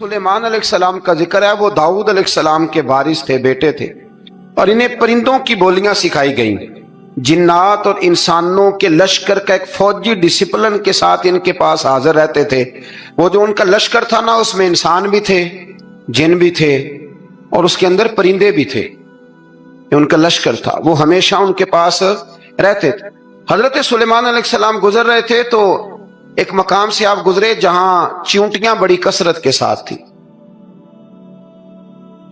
सुलेमान अलैहिस्सलाम का जिक्र है। वो दाऊद अलैहिस्सलाम के वारिस थे, बेटे थे, और इन्हें परिंदों की बोलियां सिखाई गई। जिन्नात और इंसानों के लश्कर का एक फौजी डिसिप्लिन के साथ इनके पास हाजिर रहते थे। वो जो उनका लश्कर था ना, उसमें इंसान भी थे, जिन भी थे, और उसके अंदर परिंदे भी थे। उनका लश्कर था, वो हमेशा उनके पास रहते थे। हजरत सुलेमान अलैहिस्सलाम गुजर रहे थे तो एक मकाम से आप गुजरे जहां चींटियां बड़ी कसरत के साथ थी।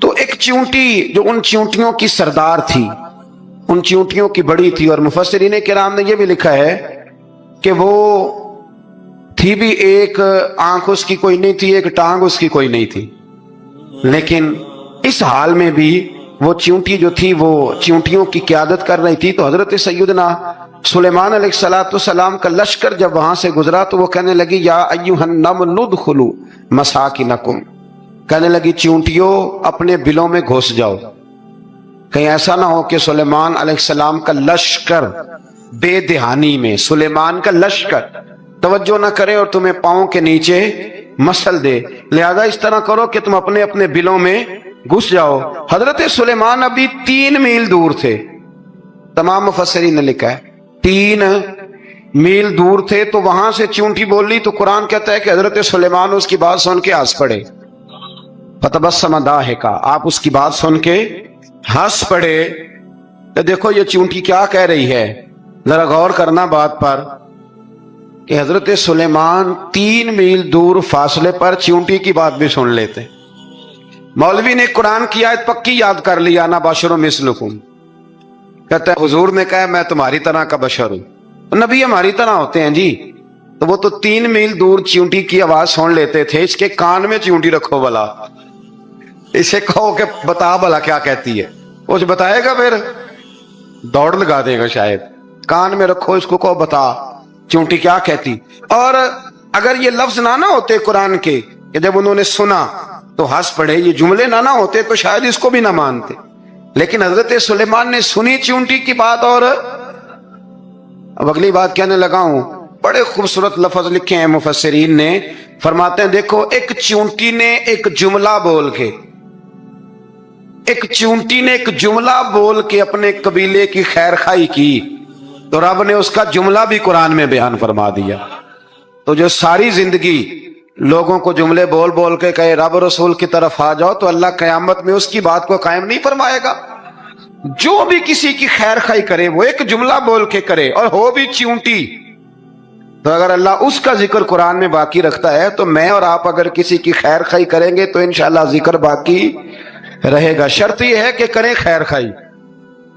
तो एक चींटी जो उन चींटियों की सरदार थी, उन चींटियों की बड़ी थी, और मुफस्सिरीन किराम ने यह भी लिखा है कि वो थी भी, एक आंख उसकी कोई नहीं थी, एक टांग उसकी कोई नहीं थी, लेकिन इस हाल में भी वो चींटी जो थी वो चींटियों की क़यादत कर रही थी। तो हजरत सैयदना सुलेमान अलैहिस्सलाम का लश्कर जब वहां से गुजरा तो वो कहने लगी, या अय्युहन नमल उदखुलू मसाकिनकुम, कहने लगी चींटियों अपने बिलों में घुस जाओ, कहीं ऐसा ना हो कि सुलेमान अलैहिस्सलाम का लश्कर बेदहानी में, सुलेमान का लश्कर तवज्जो ना करे और तुम्हें पांव के नीचे मसल दे। लिहाजा इस तरह करो कि तुम अपने अपने बिलों में घुस जाओ। हजरत सुलेमान अभी 3 मील दूर थे। तमाम मुफस्सिरीन ने लिखा है 3 मील दूर थे। तो वहां से चींटी बोली तो कुरान कहता है कि हजरत सुलेमान उसकी बात सुन के हंस पड़े। फतबस्सम दाहिका, आप उसकी बात सुन के हंस पड़े। तो देखो ये चींटी क्या कह रही है, जरा गौर करना बात पर कि हजरत सुलेमान 3 मील दूर फासले पर चींटी की बात भी सुन लेते। मौलवी ने कुरान की आयत पक्की याद कर लिया, ना बशरुम मिस्लुकुम, कहता है हुजूर ने कहा मैं तुम्हारी तरह का बशर हूं, तो नबी हमारी तरह होते हैं जी। तो वो तो 3 मील दूर चींटी की आवाज सुन लेते थे। इसके कान में चींटी रखो भला, इसे कहो कि बता भला क्या कहती है, वो बताएगा, फिर दौड़ लगा देगा शायद। कान में रखो इसको, कहो बता चींटी क्या कहती। और अगर ये लफ्ज ना होते कुरान के कि जब उन्होंने सुना तो हंस पड़े, ये जुमले ना होते तो शायद इसको भी ना मानते। लेकिन हजरत सुलेमान ने सुनी चींटी की बात, और अब अगली बात कहने लगा हूं। बड़े खूबसूरत लफ्ज लिखे हैं मुफस्सिरीन ने, फरमाते हैं देखो एक चींटी ने एक जुमला बोल के, एक चींटी ने एक जुमला बोल के अपने कबीले की खैर खाई की, तो रब ने उसका जुमला भी कुरान में बयान फरमा दिया। तो जो सारी जिंदगी लोगों को जुमले बोल बोल के कहे रब रसूल की तरफ आ जाओ, तो अल्लाह कयामत में उसकी बात को कायम नहीं फरमाएगा। जो भी किसी की खैर खाई करे वो एक जुमला बोल के करे, और हो भी चींटी, तो अगर अल्लाह उसका जिक्र कुरान में बाकी रखता है तो मैं और आप अगर किसी की खैर खाई करेंगे तो इंशाअल्लाह जिक्र बाकी रहेगा। शर्त यह है कि करें खैर खाई,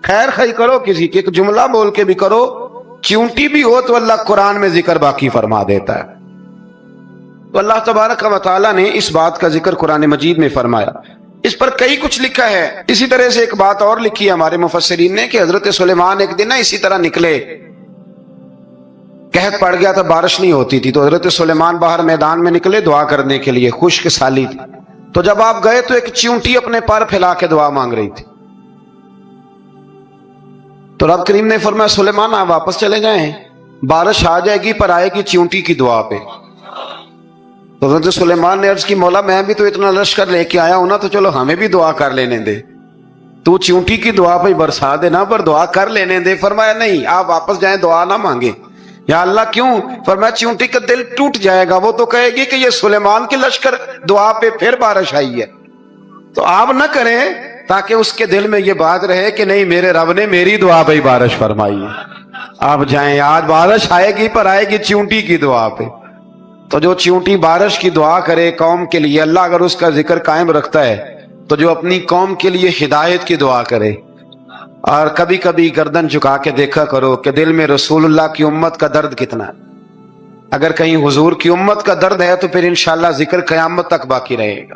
खैर खाई करो किसी की, एक जुमला बोल के भी करो, चींटी भी हो तो अल्लाह कुरान में जिक्र बाकी फरमा देता है। तो अल्लाह तबारक व तआला ने इस बात का जिक्र कुरान मजीद में फरमाया। इस पर कई कुछ लिखा है। इसी तरह से एक बात और लिखी है हमारे मुफस्सिरीन ने कि हजरत सुलेमान एक दिन ना इसी तरह निकले, कहत पड़ गया था, बारिश नहीं होती थी, तो हजरत सुलेमान बाहर मैदान में निकले दुआ करने के लिए, खुश्क साली थी। तो जब आप गए तो एक चींटी अपने पर फैला के दुआ मांग रही थी। तो रब करीम ने फरमाया सुलेमान आप वापस चले जाएं, बारिश आ जाएगी पर आएगी चींटी की दुआ पे। तो हज़रत सुलेमान ने अर्ज की, मौला मैं भी तो इतना लश्कर लेके आया हूं ना, तो चलो हमें भी दुआ कर लेने दे, तू चींटी की दुआ पे बरसा देना पर दुआ कर लेने दे। फरमाया नहीं, आप वापस जाएं, दुआ ना मांगे। या अल्लाह क्यों? फरमाया चींटी का दिल टूट जाएगा, वो तो कहेगी कि ये सुलेमान की लश्कर दुआ पे फिर बारिश आई है। तो आप ना करें ताकि उसके दिल में ये बात रहे कि नहीं मेरे रब ने मेरी दुआ पे बारिश फरमाई है। आप जाएं, आज बारिश आएगी पर आएगी चींटी की दुआ पे। तो जो चींटी बारिश की दुआ करे कौम के लिए, अल्लाह अगर उसका जिक्र कायम रखता है तो जो अपनी कौम के लिए हिदायत की दुआ करे। और कभी कभी गर्दन झुका के देखा करो कि दिल में रसूलुल्लाह की उम्मत का दर्द कितना है। अगर कहीं हुजूर की उम्मत का दर्द है तो फिर इंशाअल्लाह जिक्र कयामत तक बाकी रहेगा।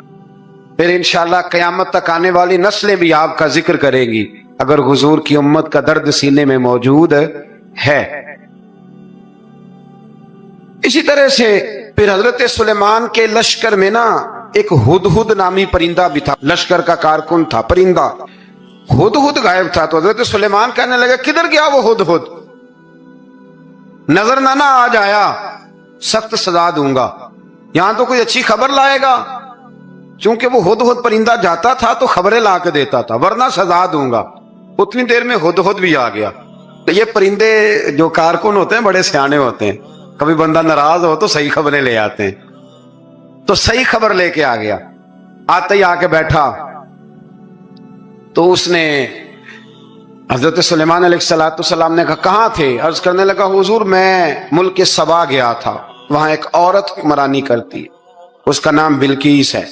फिर इंशाअल्लाह कयामत तक आने वाली नस्लें भी आपका जिक्र करेंगी अगर हुजूर की उम्मत का दर्द सीने में मौजूद है। इसी तरह से फिर हजरत सुलेमान के लश्कर में ना एक हुदहुद नामी परिंदा भी था, लश्कर का कारकुन था, परिंदा हुदहुद गायब था। तो हजरत सुलेमान कहने लगे किधर गया वो हुदहुद, नजर ना आज आया, सख्त सजा दूंगा, यहां तो कोई अच्छी खबर लाएगा। چونکہ وہ ہدہد پرندہ جاتا تھا تو خبریں لا کے دیتا تھا، ورنہ سزا دوں گا۔ اتنی دیر میں ہدہد بھی آ گیا۔ تو یہ پرندے جو کارکن ہوتے ہیں بڑے سیانے ہوتے ہیں، کبھی بندہ ناراض ہو تو صحیح خبریں لے آتے ہیں۔ تو صحیح خبر لے کے آ گیا، آتے ہی آ کے بیٹھا تو اس نے حضرت سلیمان علیہ السلام نے کہا کہاں تھے؟ عرض کرنے لگا حضور میں ملک سبا گیا تھا، وہاں ایک عورت حکمرانی کرتی ہے، اس کا نام بلقیس ہے،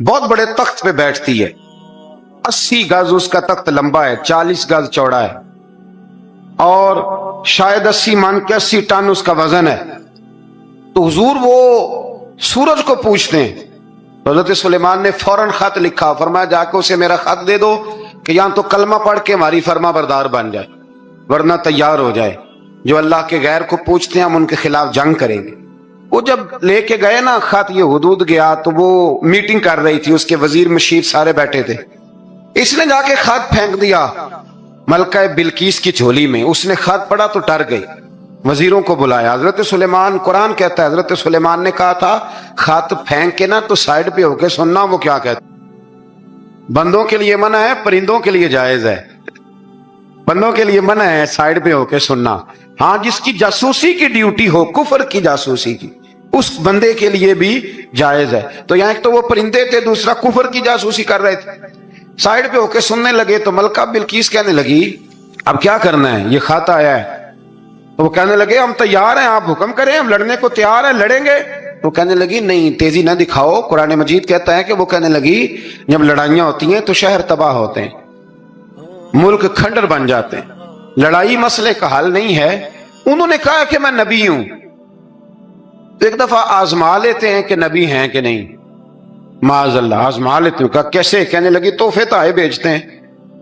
بہت بڑے تخت پہ بیٹھتی ہے، 80 گز اس کا تخت لمبا ہے، 40 گز چوڑا ہے، اور شاید 80 من کے 80 ٹن اس کا وزن ہے۔ تو حضور وہ سورج کو پوچھتے ہیں۔ حضرت سلیمان نے فوراً خط لکھا، فرمایا جا کے اسے میرا خط دے دو کہ یہاں تو کلمہ پڑھ کے ہماری فرما بردار بن جائے، ورنہ تیار ہو جائے، جو اللہ کے غیر کو پوچھتے ہیں ہم ان کے خلاف جنگ کریں گے۔ وہ جب لے کے گئے نا خط، یہ حدود گیا تو وہ میٹنگ کر رہی تھی، اس کے وزیر مشیر سارے بیٹھے تھے، اس نے جا کے خط پھینک دیا ملکہ بلقیس کی جھولی میں۔ اس نے خط پڑھا تو ڈر گئی، وزیروں کو بلایا۔ حضرت سلیمان، قرآن کہتا ہے حضرت سلیمان نے کہا تھا خط پھینک کے نا تو سائڈ پہ ہو کے سننا وہ کیا کہتا۔ بندوں کے لیے منع ہے، پرندوں کے لیے جائز ہے۔ بندوں کے لیے منع ہے سائڈ پہ ہو کے سننا، ہاں جس کی جاسوسی کی ڈیوٹی ہو، کفر کی جاسوسی کی، اس بندے کے لیے بھی جائز ہے۔ تو یہاں ایک تو وہ پرندے تھے، دوسرا کفر کی جاسوسی کر رہے تھے، سائڈ پہ ہو کے سننے لگے۔ تو ملکہ بلقیس کہنے لگی اب کیا کرنا ہے، یہ خط آیا ہے۔ تو وہ کہنے لگے ہم تیار ہیں، آپ حکم کریں، ہم لڑنے کو تیار ہیں، لڑیں گے۔ تو کہنے لگی نہیں تیزی نہ دکھاؤ، قرآن مجید کہتا ہے کہ وہ کہنے لگی جب لڑائیاں ہوتی ہیں تو شہر تباہ ہوتے ہیں، ملک کھنڈر بن جاتے ہیں، لڑائی مسئلے کا حل نہیں ہے۔ انہوں نے کہا کہ میں نبی ہوں، تو ایک دفعہ آزما لیتے ہیں کہ نبی ہیں کہ نہیں، معاذ اللہ آزما لیتے ہیں۔ کہا کیسے؟ کہنے لگی تحفے تحائف بھیجتے ہیں،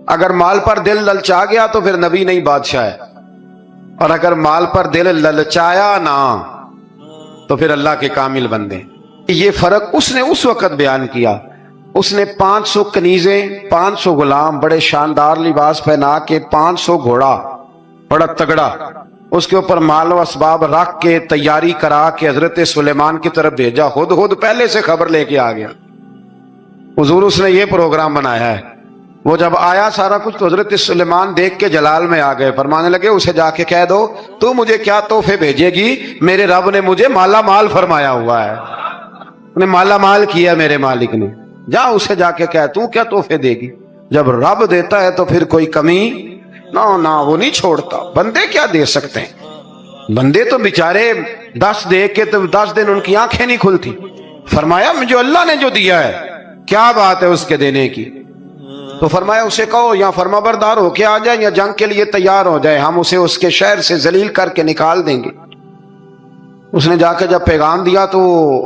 اگر مال پر دل للچا گیا تو پھر نبی نہیں بادشاہ ہے، اور اگر مال پر دل للچایا نہ تو پھر اللہ کے کامل بندے۔ یہ فرق اس نے اس وقت بیان کیا۔ اس نے 500 کنیزیں، 500 غلام، بڑے شاندار لباس پہنا کے، 500 گھوڑا بڑا تگڑا، اس کے اوپر مال و اسباب رکھ کے تیاری کرا کے حضرت سلیمان کی طرف بھیجا۔ ہدہد پہلے سے خبر لے کے آ گیا، حضور اس نے یہ پروگرام بنایا ہے۔ وہ جب آیا سارا کچھ تو حضرت سلیمان دیکھ کے جلال میں آ گئے، فرمانے لگے اسے جا کے کہہ دو تو مجھے کیا تحفے بھیجے گی، میرے رب نے مجھے مالا مال فرمایا ہوا ہے، انہیں مالا مال کیا میرے مالک نے، جا اسے جا کے کہہ تو کیا تحفے دے گی۔ جب رب دیتا ہے تو پھر کوئی کمی نہ وہ نہیں چھوڑتا۔ بندے کیا دے سکتے ہیں، بندے تو بیچارے 10 دے کے تو 10 دن ان کی آنکھیں نہیں کھلتی۔ فرمایا جو اللہ نے جو دیا ہے کیا بات ہے اس کے دینے کی۔ تو فرمایا اسے کہو یا فرما بردار ہو کے آ جائے یا جنگ کے لیے تیار ہو جائے، ہم اسے اس کے شہر سے ذلیل کر کے نکال دیں گے۔ اس نے جا کے جب پیغام دیا تو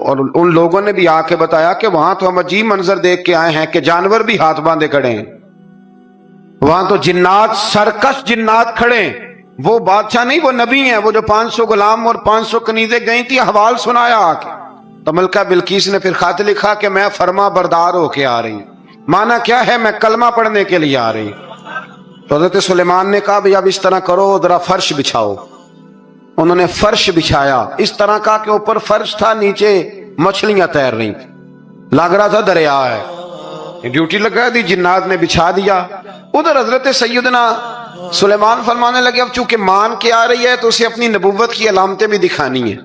اور ان لوگوں نے بھی آ کے بتایا کہ وہاں تو ہم عجیب منظر دیکھ کے آئے ہیں کہ جانور بھی ہاتھ باندھے کھڑے ہیں، وہاں تو جنات، سرکش جنات کھڑے ہیں، وہ بادشاہ نہیں وہ نبی ہیں۔ وہ جو 500 غلام اور 500 کنیزیں گئی تھی حوال سنایا آ کے۔ تو ملکہ بلقیس نے پھر خط لکھا کہ میں فرما بردار ہو کے آ رہی ہوں، مانا کیا ہے میں کلمہ پڑھنے کے لیے آ رہی ہوں۔ تو حضرت سلیمان نے کہا بھئی اب اس طرح کرو، ذرا فرش بچھاؤ۔ انہوں نے فرش بچھایا، اس طرح کا کہ اوپر فرش تھا، نیچے مچھلیاں تیر رہی تھیں، لگ رہا تھا دریا ہے۔ ڈیوٹی لگا دی، جنات نے بچھا دیا۔ ادھر حضرت سیدنا سلیمان فرمانے لگے اب چونکہ مان کے آ رہی ہے تو اسے اپنی نبوت کی علامتیں بھی دکھانی ہیں۔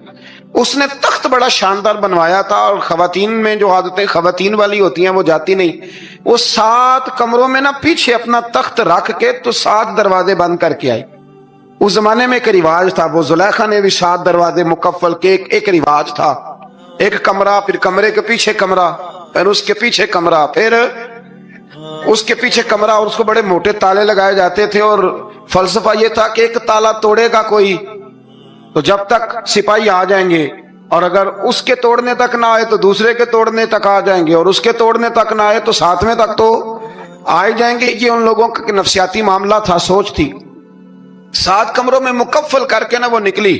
اس نے تخت بڑا شاندار بنوایا تھا، اور خواتین میں جو عادتیں خواتین والی ہوتی ہیں وہ جاتی نہیں، وہ 7 کمروں میں نا پیچھے اپنا تخت رکھ کے تو 7 دروازے بند کر کے آئی۔ اس زمانے میں ایک رواج تھا، وہ زلیخا نے بھی 7 دروازے مکفل کے، ایک رواج تھا، ایک کمرہ، پھر کمرے کے پیچھے کمرہ، پھر اس کے پیچھے کمرہ، پھر اس کے پیچھے کمرہ، اور اس کو بڑے موٹے تالے لگائے جاتے تھے۔ اور فلسفہ یہ تھا کہ ایک تالا توڑے گا کوئی تو جب تک سپاہی آ جائیں گے، اور اگر اس کے توڑنے تک نہ آئے تو دوسرے کے توڑنے تک آ جائیں گے، اور اس کے توڑنے تک نہ آئے تو 7ویں تک تو آئے جائیں گے۔ یہ ان لوگوں کا نفسیاتی معاملہ تھا، سوچ تھی۔ 7 کمروں میں مکفل کر کے نا وہ نکلی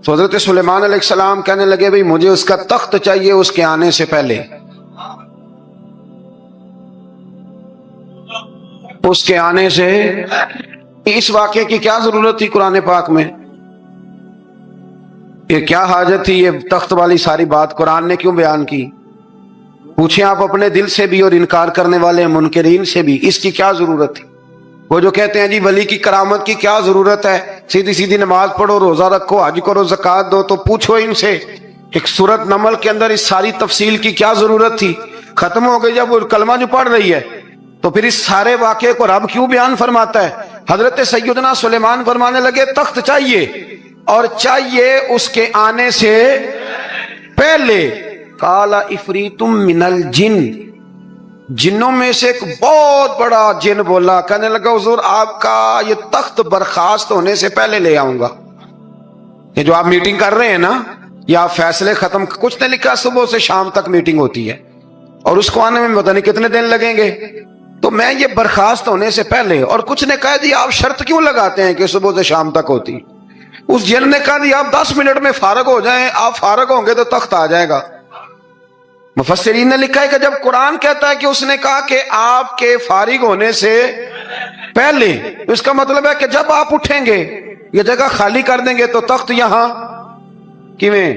تو حضرت سلیمان علیہ السلام کہنے لگے بھئی مجھے اس کا تخت چاہیے اس کے آنے سے پہلے۔ اس کے آنے سے اس واقعے کی کیا ضرورت تھی قرآن پاک میں؟ یہ کیا حاجت تھی یہ تخت والی ساری بات قرآن نے کیوں بیان کی؟ पूछें आप अपने दिल से भी और इनकार करने वाले मुनकरीन से भी, इसकी क्या जरूरत थी? वो जो कहते हैं जी वली की करामत की क्या जरूरत है, सीधी सीधी नमाज पढ़ो, रोजा रखो, हज करो, ज़कात दो, तो पूछो इनसे एक सूरत नमल के अंदर इस सारी तफसील की क्या जरूरत थी? खत्म हो गई जब वो कलमा जो पढ़ रही है, तो फिर इस सारे वाक़े को रब क्यों बयान फरमाता है? हजरत सैयदना सुलेमान फरमाने लगे तख्त चाहिए, और चाहिए उसके आने से पहले। काला इफरीतुम मिनल जिन, जिन्नों में से एक बहुत बड़ा जिन बोला, कहने लगा हुजूर आपका ये तख्त बर्खास्त होने से पहले ले आऊंगा। ये जो आप मीटिंग कर रहे हैं ना, या आप फैसले खत्म, कुछ ने लिखा सुबह से शाम तक मीटिंग होती है और उसको आने में पता नहीं कितने दिन लगेंगे, तो मैं ये बर्खास्त होने से पहले। और कुछ ने कहा जी आप शर्त क्यों लगाते हैं कि सुबह से शाम तक होती? उस जिन ने कहा जी आप 10 मिनट में फारग हो जाएं, आप फारग होंगे तो तख्त आ जाएगा। मुफस्सिरीन ने लिखा है कि जब कुरान कहता है कि उसने कहा कि आपके फारिग होने से पहले, इसका मतलब है कि जब आप उठेंगे, ये जगह खाली कर देंगे तो तख्त यहां किवें,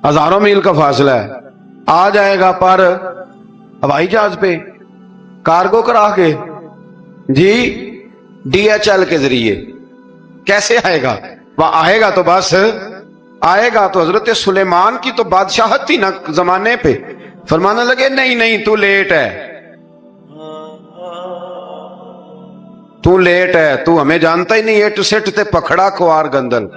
हजारों मील का फासला है, आ जाएगा। पर हवाई जहाज पे कार्गो करा के जी DHL के जरिए कैसे आएगा? वह आएगा तो बस आएगा। तो हजरत सुलेमान की तो बादशाहत थी ना जमाने पे, फरमाने लगे नहीं नहीं तू लेट है, तू लेट है, तू हमें जानता ही नहीं, एट सेट ते पखड़ा कुआर गंदल।